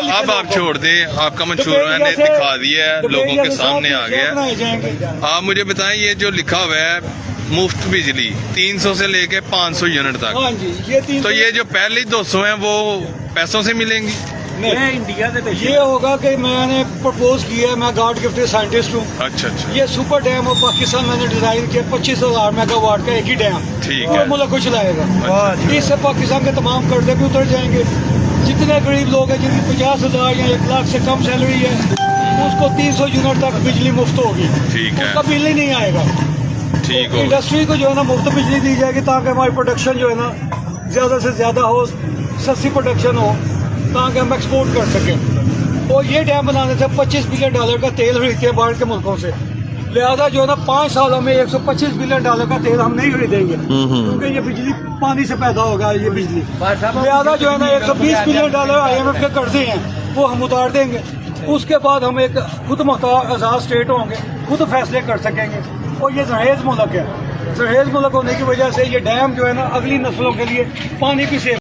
اب آپ چھوڑ دیں، آپ کا منصورہ نے دکھا دیا ہے، لوگوں کے سامنے آ گیا۔ آپ مجھے بتائیں یہ جو لکھا ہوا ہے مفت بجلی 300 سے لے کے 500 یونٹ تک، ہاں جی یہ تو یہ جو پہلی 200 ہیں وہ پیسوں سے ملیں گی؟ انڈیا یہ ہوگا کہ میں نے پرپوز کیا ہے، میں گاڈ گفٹڈ سائنٹسٹ ہوں۔ اچھا اچھا یہ سپر ڈیم آف پاکستان میں نے ڈیزائن کیا 25,000 میگا واٹ کا ایک ہی ڈیم، ٹھیک پورے ہے۔ ملک کو چلائے گا۔ اس سے پاکستان کے تمام قرضے بھی اتر جائیں گے۔ جتنے غریب لوگ ہیں جن کی 50,000 یا 1 لاکھ سے کم سیلری ہے اس کو 300 یونٹ تک بجلی مفت ہوگی، ٹھیک ہے، اس کا بل ہی نہیں آئے گا۔ ٹھیک ہو، انڈسٹری کو جو ہے نا مفت بجلی دی جائے گی تاکہ ہماری پروڈکشن جو ہے نا زیادہ سے زیادہ ہو، سستی پروڈکشن ہو تاکہ ہم ایکسپورٹ کر سکیں۔ اور یہ ڈیم بنانے سے $25 بلین کا تیل خریدتے ہیں باہر کے ملکوں سے، لہذا جو ہے نا 5 سالوں میں $125 بلین کا تیل ہم نہیں خریدیں گے کیونکہ یہ بجلی پانی سے پیدا ہوگا یہ بجلی۔ لہذا جو ہے نا $120 بلین IMF کے قرضے ہیں وہ ہم اتار دیں گے۔ اس کے بعد ہم ایک خود مختار آزاد اسٹیٹ ہوں گے، خود فیصلے کر سکیں گے۔ اور یہ زرخیز ملک ہے، زرخیز ملک ہونے کی وجہ سے یہ ڈیم جو ہے نا اگلی نسلوں کے لیے پانی بھی سیو